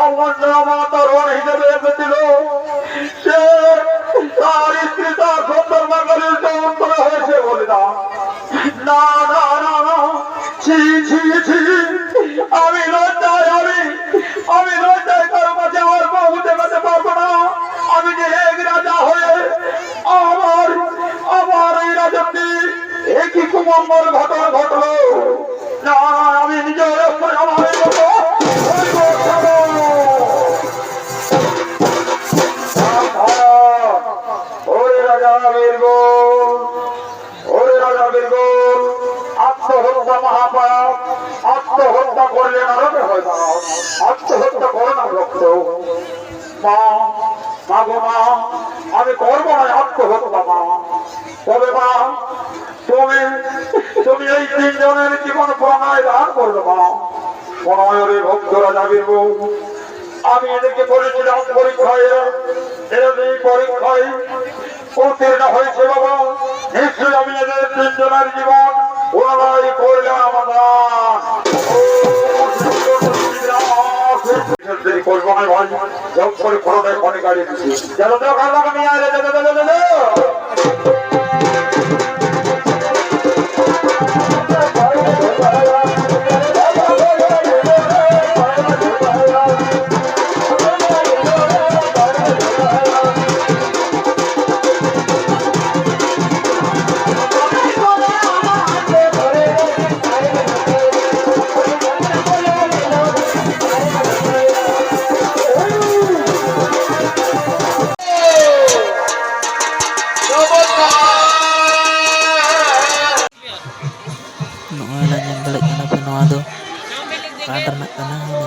আমার তরুণ হিসেবে এসেছিল সে তার স্ত্রী তার সুন্দর বাঙালির যন্ত্রণা হয়েছে বলে না না না না না ছি ছি ছি আমি লজ্জায় আমি লজ্জায় কারো কাছে আমার বউ দেখাতে পারবো না আমি যে এক রাজা হয়ে আমার আমার এই রাজত্বে একই কুমঙ্গল ঘটনা ঘটলো না আমি নিজের আমার ওরে রাজা বীরগোল আত্মহত্যা মহাপাপ আত্মহত্যা করলে নরকে হয় না আত্মহত্যা করে না রক্ত মা গো মা আমি করবো না আত্মহত্যা মা তবে মা তুমি এই তিনজনের জীবন প্রণয় দান করবে মা প্রণয়ের ভক্ত রাজা বীরগোল আমি এদেরকে বলেছিলাম পরীক্ষায় উত্তীর্ণ হয়েছে বাবা নিশ্চয়ই আমি এদের তিনজনের জীবন প্রণয় করলাম করবো না ভাই যোগ করে খরটায় খনে গাড়ি যেন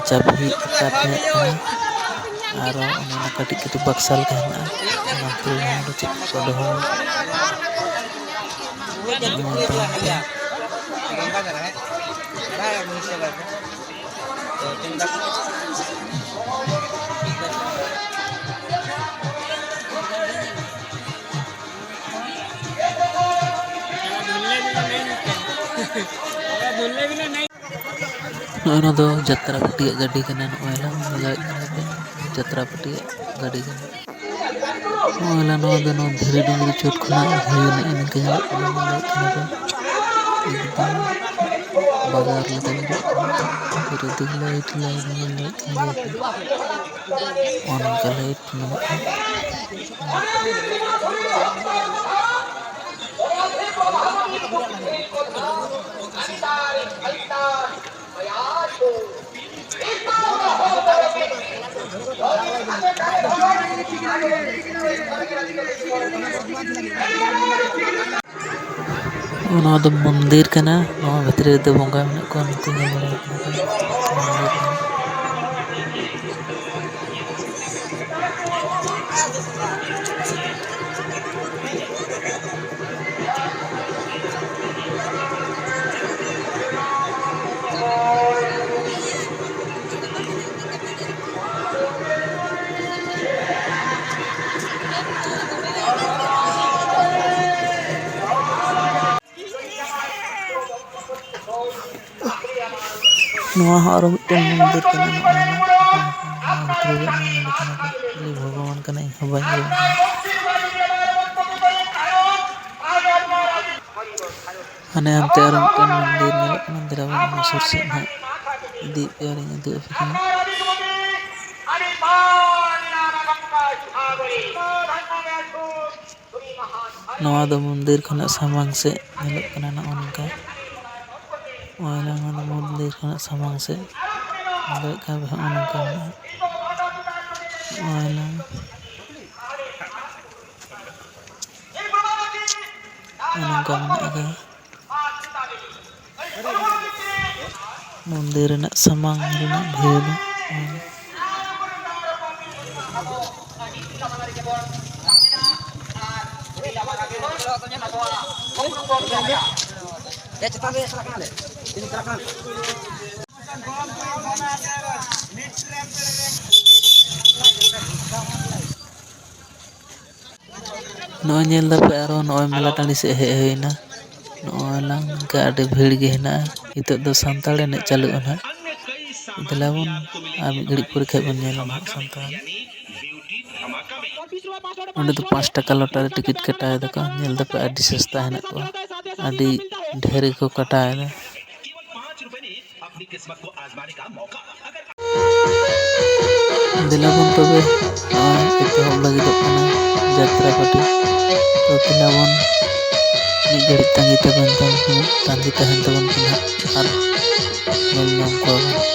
चाबी आरो कटिक कटिक बक्सल कहना चेक को दोहो नॉय दो जत्रा पटिया गाड़ी कना नॉयला जत्रा पटिया गाड़ी कना नॉयला नॉय दो नॉय धीरे डुंगरी चोट खना हुयना इनके एकदम बाजार लगा फिर दिख लाइट ऑन का लाइट मंदिर कना भितरे बंगा मंदिर भगवान का हाने अंते मंदिर सुर से मंदिर खना सामांग से नौका मंदिर खना सामांग से मंदिर सामांग भीड़ नल नई मेला टाँडी से हेना नई भीड़ गे हेना हित दो सानताड़ एने चालू ना दिलाबन ᱟᱨ ᱢᱤᱫ ᱜᱷᱟᱹᱲᱤᱡ ᱯᱚᱨᱮ ᱠᱷᱟᱡ ᱵᱚᱱ ᱧᱮᱞᱟ ᱱᱟᱦᱟᱜ ᱥᱟᱱᱛᱟᱲ ᱚᱸᱰᱮ ᱫᱚ 5 ᱴᱟᱠᱟ ᱞᱚᱴᱟᱨᱤ ᱴᱤᱠᱤᱴ ᱠᱟᱴᱟᱣ ᱫᱟᱠᱚ, ᱧᱮᱞ ᱫᱟᱯᱮ ᱟᱹᱰᱤ ᱥᱚᱥᱛᱟ ᱦᱮᱱᱟᱜ ᱠᱚᱣᱟ, ᱟᱹᱰᱤ ᱰᱷᱮᱨ ᱜᱮᱠᱚ ᱠᱟᱴᱟᱣᱮᱫᱟ। ᱫᱮᱞᱟᱵᱚᱱ ᱛᱚᱵᱮ ᱱᱚᱜᱼᱚᱭ ᱮᱛᱚᱦᱚᱵ ᱞᱟᱹᱜᱤᱫᱚᱜ ᱠᱟᱱᱟ ᱡᱟᱛᱨᱟ ᱯᱟᱹᱴᱤ, ᱛᱚ ᱫᱮᱞᱟᱵᱚᱱ ᱢᱤᱫ ᱜᱷᱟᱹᱲᱤᱡ ᱛᱟᱺᱜᱤ ᱛᱟᱦᱮᱱ ᱛᱟᱵᱚᱱ ᱯᱮ ᱱᱟᱦᱟᱜ ᱟᱨ ᱧᱮᱞ ᱧᱟᱢ ᱠᱚᱣᱟᱵᱚᱱ।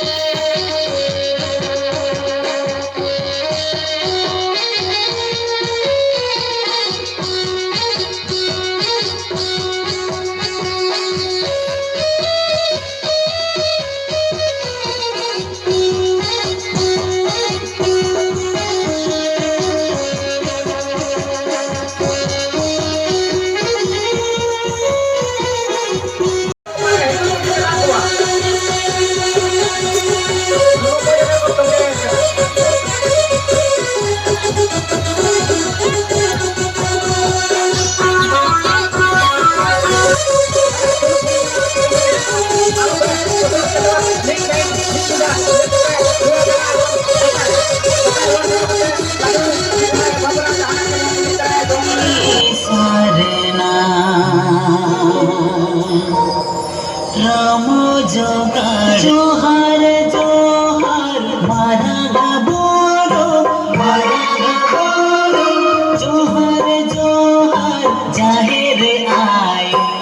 राम जोहार जोहार जोहार मारा बोलो जोहार जोहार जाहिर आयो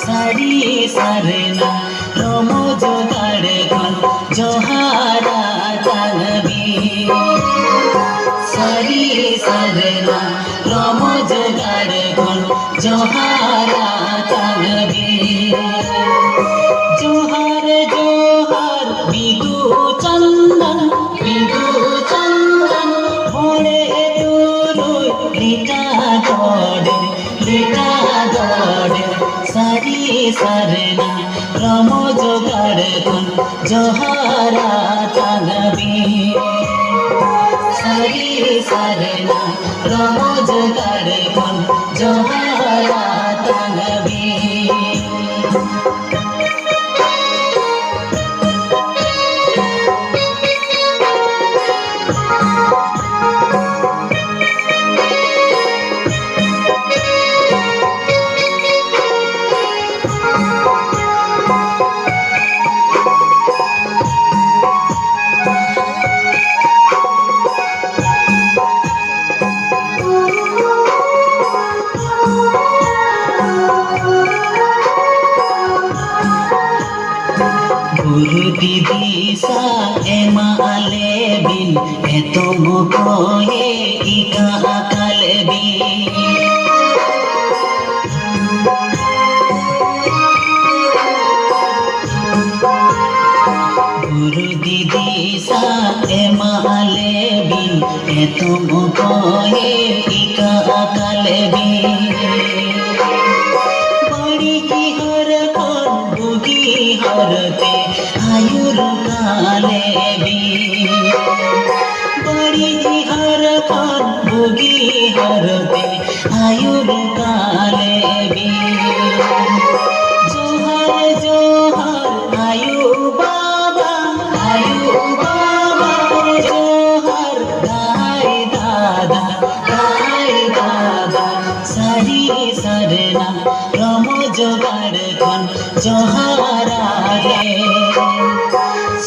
सारी सरना राम जोगाड़ गन जोहारा जागबी सारी सरना राम जोगाड़ गन जोहारा जोहार जोहार बिदु चंदन भोरे तुरुई लिटा दौड़े सारी सरना राम जोगाड़ गन जोहारा जागबी सारी सरना राम जोगाड़ गन जोहारा जागबी। गुरु दीदी सा एमा आले बिन एतो मुकोए इका अकाल बिन गुरु दीदी सा एमा आले बिन एतो मुकोए इका अकाल बिन बड़ी की हर कौन बुगी हरते आयुर काले भी बड़ी जी हर कौन बुगी हरते आयुर काले भी जोहार जोहार आयु बाबा जोहार गाय दादा सारी सरना राम जोगाड़ गन जोहारा रे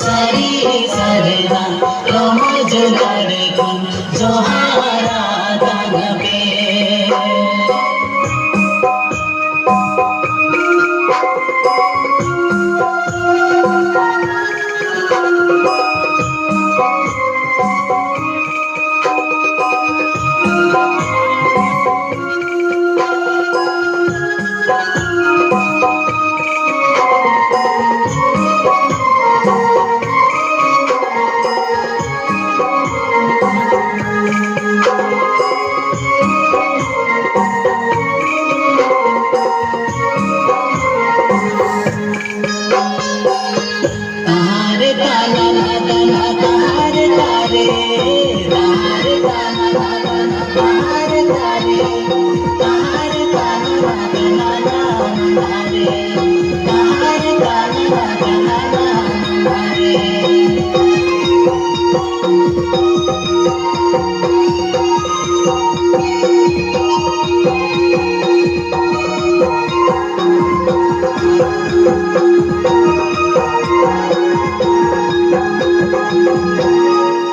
सारी सरना राम जोगाड़ गन जोहारा जागबे। तारे ताला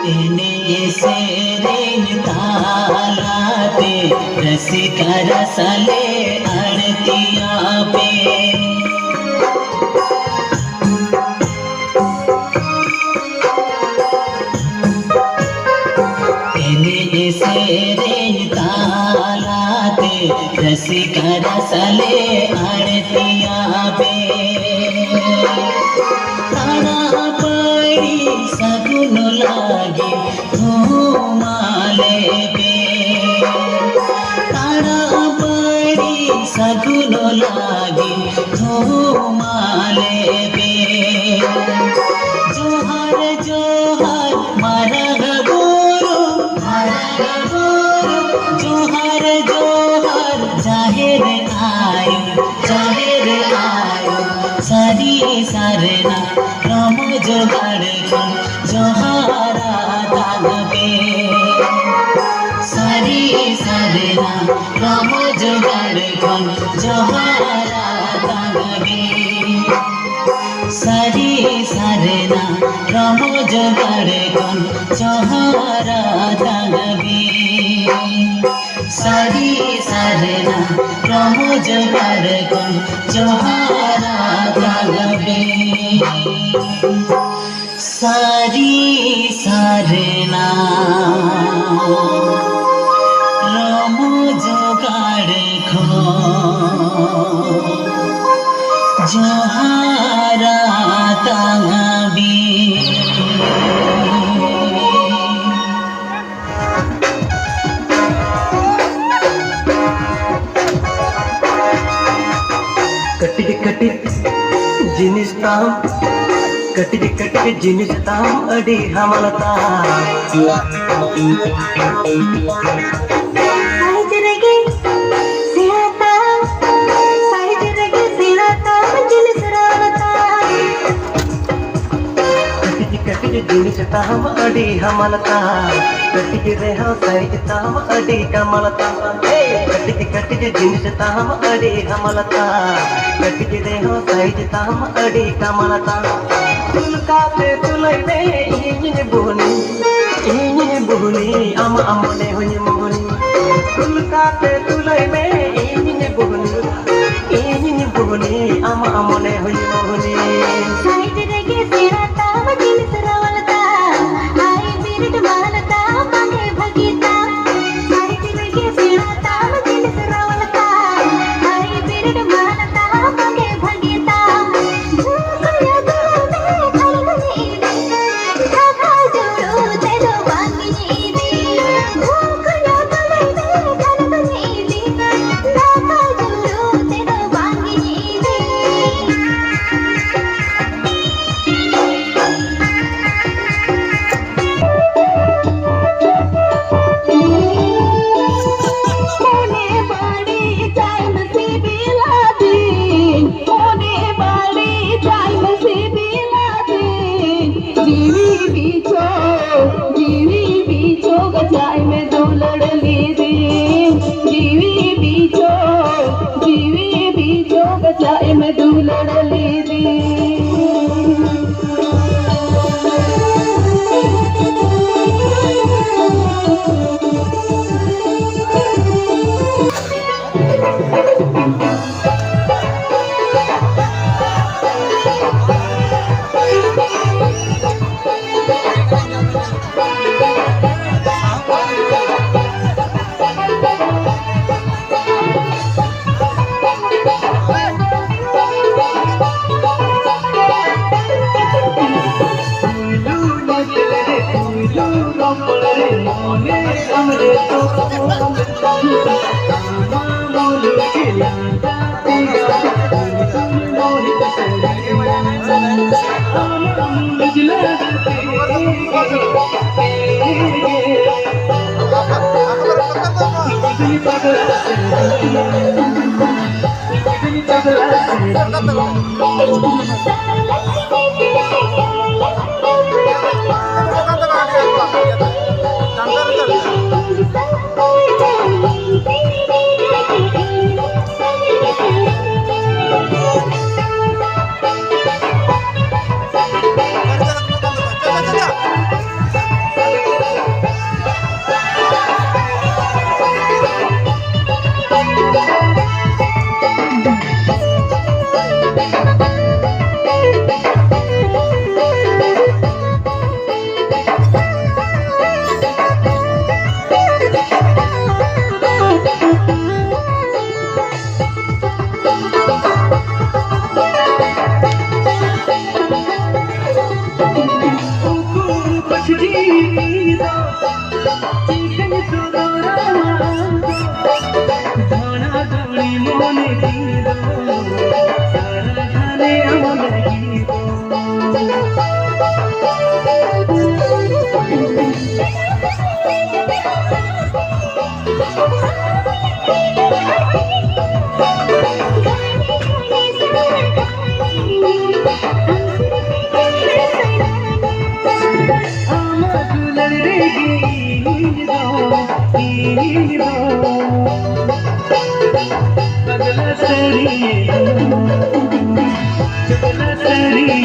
तेने सेरेन तालाते रसिका रसले अड़तिया पे तेने सेरेन तालाते रसिका रसले अड़तिया पे तारा पड़ी सगुन लागे घूमाले पे तारा पड़ी सगुन लागे घूमाले पे जोहर जोहर मारा गुरु जोहर जोहर जाहिर आयो सारी सारना राम जोगाड़ खन जोहारा दागबे सारी सारना राम जोगाड़ खन जोहारा दागबे सारी सारना राम जोगाड़ खन जोहारा दागबे सारी सारना राम जोगाड़ खन जोहारा दागबे सारी सारना राम जोगाड़ खन जोहारा दागबे कटिज कटिज जिनिस ताम कटिज कटिज जिनिस ताम अड़ी हमलता कटिज जिनिस ताम अड़ी हमलता कटिज रेहा साइज ताम अड़ी कमलता कटिज कटिज जिनिस ताम अड़ी हमलता कटिज रेहा साइज ताम अड़ी कमलता तुलकाते तुलैबे इने बुहनी अम अमने हुनि मोहनी तुलकाते तुलैबे इने बुहनी अम अमने हुनि मोहनी साइड रेगे तेरा ताम दिल सरवलता आई बिरट मालता मांगे भगीता साइड रेगे तेरा ताम दिल सरवलता आई बिरट मालता मांगे भगीता झूकया दे खलगनी धागा जोड़ो तेरो बांगनी दे झूकया दे खलगनी धागा जोड़ो तेरो बांगनी दे होने बड़ी टाइम से बिलादी होने बड़ी टाइम से बिलादी जीवी बीचो गचाई में दो लड़ली दी जीवी बीचो गचाई में दो लड़ली दी Thank you. जी दो चिकन सुदोरा धना धनी मन दी दो सारा घने अमन दी दो पगला सरी